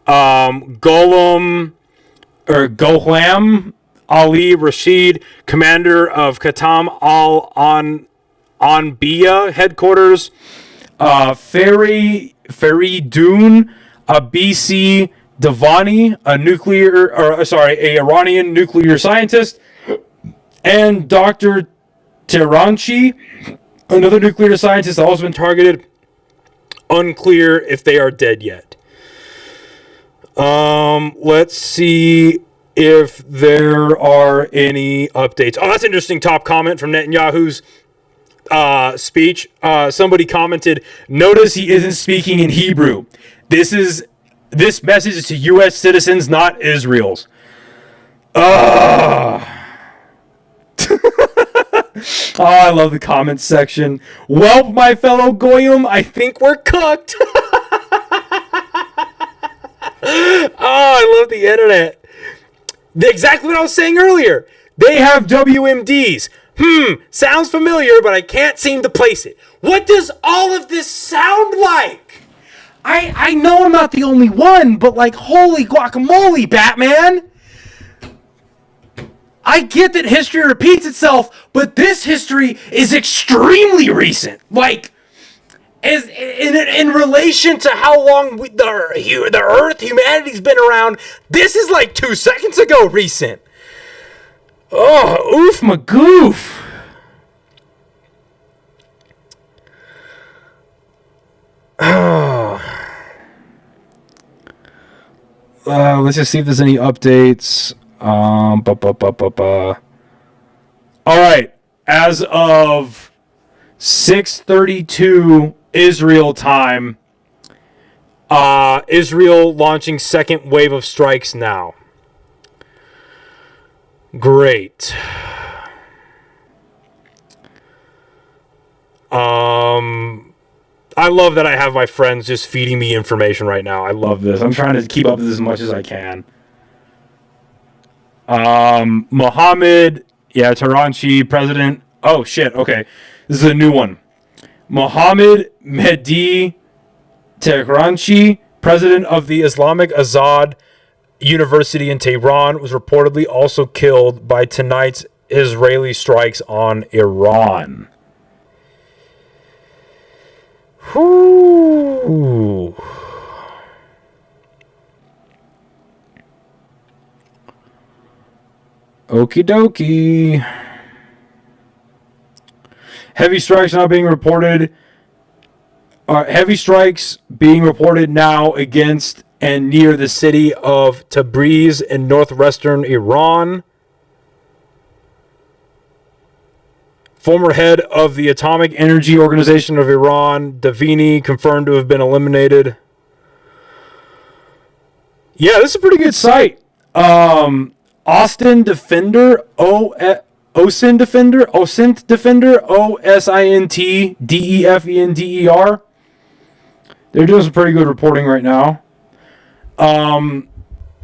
Gholam Ali Rashid, commander of Qatam al-Anbiya headquarters, Faridun Abisi Davani, a Iranian nuclear scientist, and Dr. Tehranchi, another nuclear scientist, also been targeted. Unclear if they are dead yet. Let's see if there are any updates. Oh, that's an interesting top comment from Netanyahu's speech. Somebody commented, notice he isn't speaking in Hebrew. This message is to U.S. citizens, not Israel's. Oh, I love the comments section. Well, my fellow Goyim, I think we're cooked. Oh, I love the internet. Exactly what I was saying earlier. They have WMDs. Sounds familiar, but I can't seem to place it. What does all of this sound like? I know I'm not the only one, but like, holy guacamole, Batman. I get that history repeats itself, but this history is extremely recent. Like, as in relation to how long the Earth, humanity's been around, this is like 2 seconds ago recent. Oh, oof my goof. Let's just see if there's any updates. All right. As of 6:32 Israel time, Israel launching second wave of strikes now. Great. I love that I have my friends just feeding me information right now. I love this. I'm trying to keep up with this as much as I can. Mohammed, Tehranchi, president. Oh, shit. Okay. This is a new one. Mohammed Mehdi Tehranchi, president of the Islamic Azad University in Tehran, was reportedly also killed by tonight's Israeli strikes on Iran. Whew. Okie dokie. Heavy strikes now being reported. Heavy strikes being reported now against and near the city of Tabriz in northwestern Iran. Former head of the Atomic Energy Organization of Iran, Davini, confirmed to have been eliminated. Yeah, this is a pretty good site. Austin Defender, OSINT Defender, OSINTDEFENDER. They're doing some pretty good reporting right now.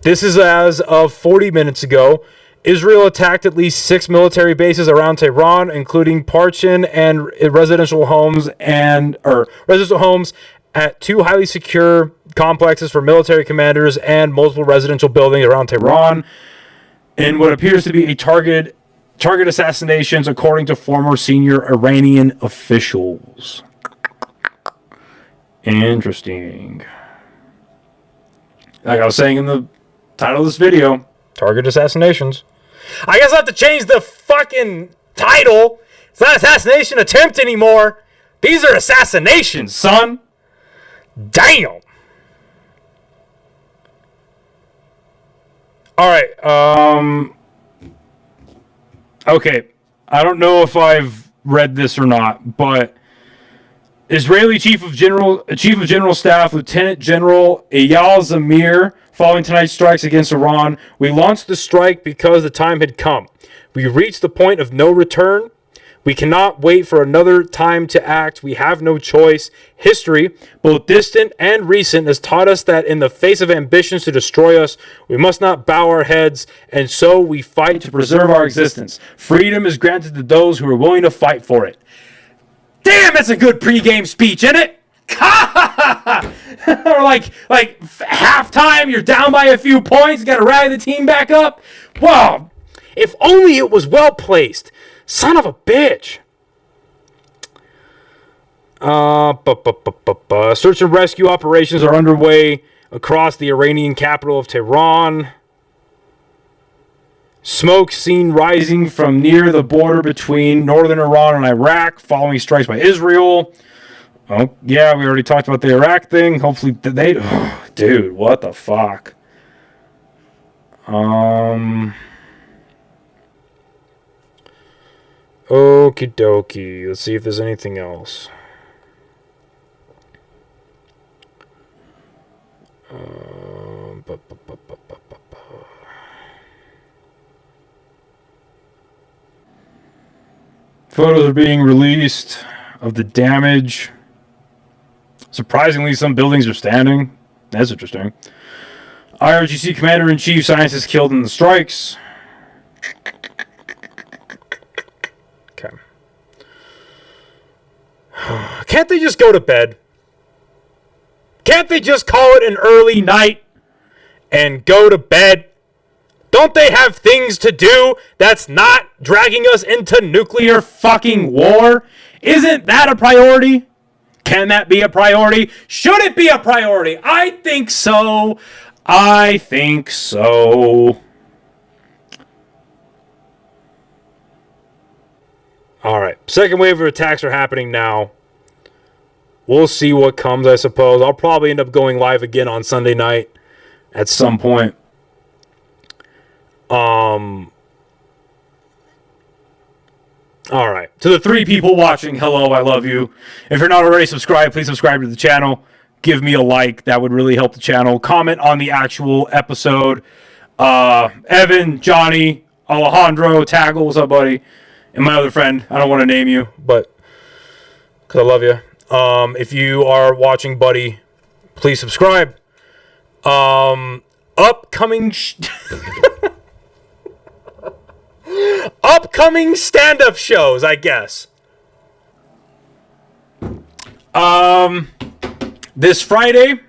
This is as of 40 minutes ago. Israel attacked at least 6 military bases around Tehran, including Parchin and residential homes at 2 highly secure complexes for military commanders and multiple residential buildings around Tehran in what appears to be a target assassinations, according to former senior Iranian officials. Interesting. Like I was saying in the title of this video, target assassinations. I guess I have to change the fucking title. It's not assassination attempt anymore. These are assassinations, son. Damn. All right. Okay. I don't know if I've read this or not, but Israeli Chief of General Staff Lieutenant General Eyal Zamir, following tonight's strikes against Iran, we launched the strike because the time had come. We reached the point of no return. We cannot wait for another time to act. We have no choice. History, both distant and recent, has taught us that in the face of ambitions to destroy us, we must not bow our heads, and so we fight to preserve our existence. Freedom is granted to those who are willing to fight for it. Damn, that's a good pregame speech, isn't it? Or like halftime, you're down by a few points, got to rally the team back up. Wow, if only it was well placed. Son of a bitch. Search and rescue operations are underway across the Iranian capital of Tehran. Smoke seen rising from near the border between northern Iran and Iraq following strikes by Israel. Oh, yeah, we already talked about the Iraq thing. Hopefully they... Oh, dude, what the fuck? Okie dokie. Let's see if there's anything else. Photos are being released of the damage. Surprisingly, some buildings are standing. That's interesting. IRGC Commander-in-Chief, scientists killed in the strikes. Okay. Can't they just go to bed? Can't they just call it an early night and go to bed? Don't they have things to do that's not dragging us into nuclear fucking war? Isn't that a priority? Can that be a priority? Should it be a priority? I think so. I think so. All right. Second wave of attacks are happening now. We'll see what comes, I suppose. I'll probably end up going live again on Sunday night at some point. All right. To the 3 people watching, hello, I love you. If you're not already subscribed, please subscribe to the channel. Give me a like. That would really help the channel. Comment on the actual episode. Evan, Johnny, Alejandro, Taggle, what's up, buddy? And my other friend. I don't want to name you, but because I love you. If you are watching, buddy, please subscribe. Upcoming upcoming stand-up shows, I guess. This Friday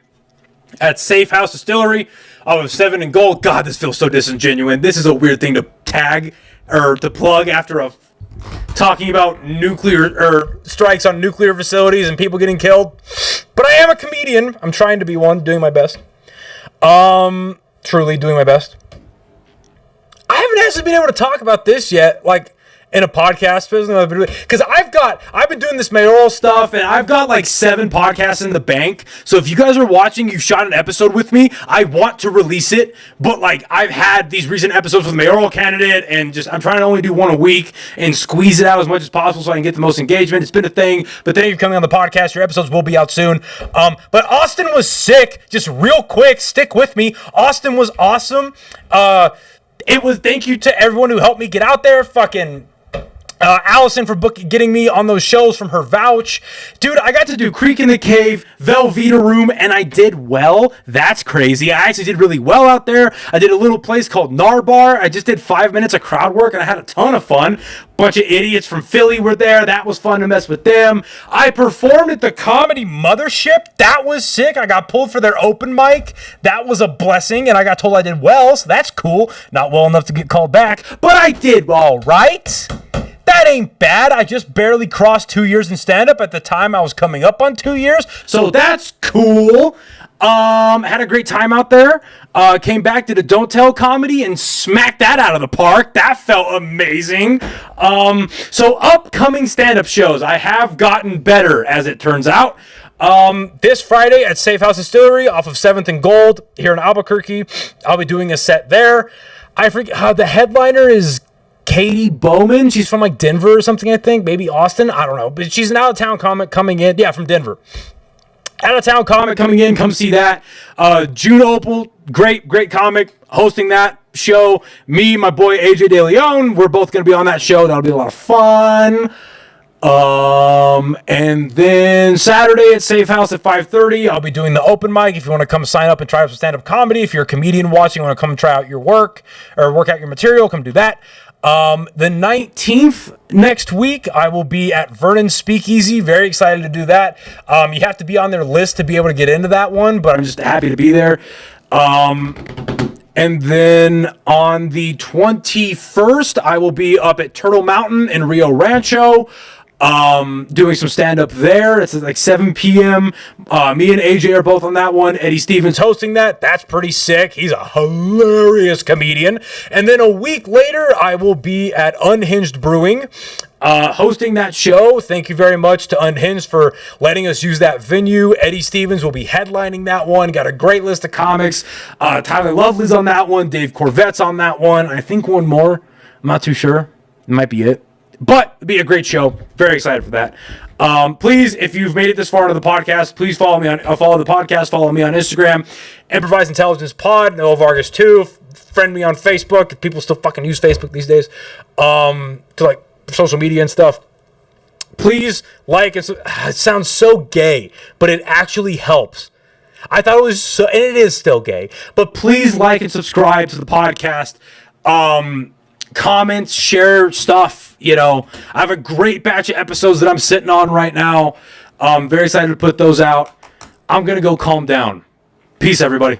at Safe House Distillery, I have 7 and Gold. God, this feels so disingenuous. This is a weird thing to tag or to plug after talking about nuclear or strikes on nuclear facilities and people getting killed. But I am a comedian. I'm trying to be one, doing my best. Truly doing my best. I haven't actually been able to talk about this yet, like in a podcast, because I've been doing this mayoral stuff, and I've got like 7 podcasts in the bank. So if you guys are watching, you've shot an episode with me, I want to release it, but like I've had these recent episodes with the mayoral candidate, and I'm trying to only do 1 a week and squeeze it out as much as possible so I can get the most engagement. It's been a thing, but thank you for coming on the podcast. Your episodes will be out soon. But Austin was sick. Just real quick, stick with me. Austin was awesome. Thank you to everyone who helped me get out there. Fucking Allison for getting me on those shows from her vouch. Dude, I got to do Creek in the Cave, Velveeta Room, and I did well. That's crazy. I actually did really well out there. I did a little place called Narbar. I just did 5 minutes of crowd work, and I had a ton of fun. Bunch of idiots from Philly were there. That was fun to mess with them. I performed at the Comedy Mothership. That was sick. I got pulled for their open mic. That was a blessing, and I got told I did well, so that's cool. Not well enough to get called back, but I did all right. That ain't bad. I just barely crossed 2 years in stand-up. At the time, I was coming up on 2 years, so that's cool. Had a great time out there. Came back to the Don't Tell comedy and smacked that out of the park. That felt amazing. So upcoming stand-up shows. I have gotten better, as it turns out. This Friday at Safe House Distillery off of 7th and Gold here in Albuquerque. I'll be doing a set there. I forget how the headliner is. Katie Bowman, she's from like Denver or something, I think, maybe Austin, I don't know, but she's an out-of-town comic coming in, from Denver. Out-of-town comic coming in, come see that. June Opal, great comic, hosting that show. Me, my boy AJ De Leon, we're both going to be on that show. That'll be a lot of fun. And then Saturday at Safe House at 5:30, I'll be doing the open mic. If you want to come sign up and try out some stand-up comedy, if you're a comedian watching, want to come try out your work or work out your material, come do that. The 19th next week, I will be at Vernon Speakeasy. Very excited to do that. You have to be on their list to be able to get into that one, but I'm just happy to be there. And then on the 21st, I will be up at Turtle Mountain in Rio Rancho. Doing some stand-up there. It's like 7 p.m. Me and AJ are both on that one. Eddie Stevens hosting that. That's pretty sick. He's a hilarious comedian. And then a week later, I will be at Unhinged Brewing, hosting that show. Thank you very much to Unhinged for letting us use that venue. Eddie Stevens will be headlining that one. Got a great list of comics. Tyler Lovely's on that one. Dave Corvette's on that one. I think one more. I'm not too sure. It might be it. But it'll be a great show. Very excited for that. Please, if you've made it this far into the podcast, please follow me on follow the podcast. Follow me on Instagram, Improvise Intelligence Pod, Noah Vargas 2. Friend me on Facebook. If people still fucking use Facebook these days to like social media and stuff. Please like it. It sounds so gay, but it actually helps. I thought it was so, and it is still gay. But please like and subscribe to the podcast. Comments, share stuff. I have a great batch of episodes that I'm sitting on right now. I'm very excited to put those out. I'm going to go calm down. Peace, everybody.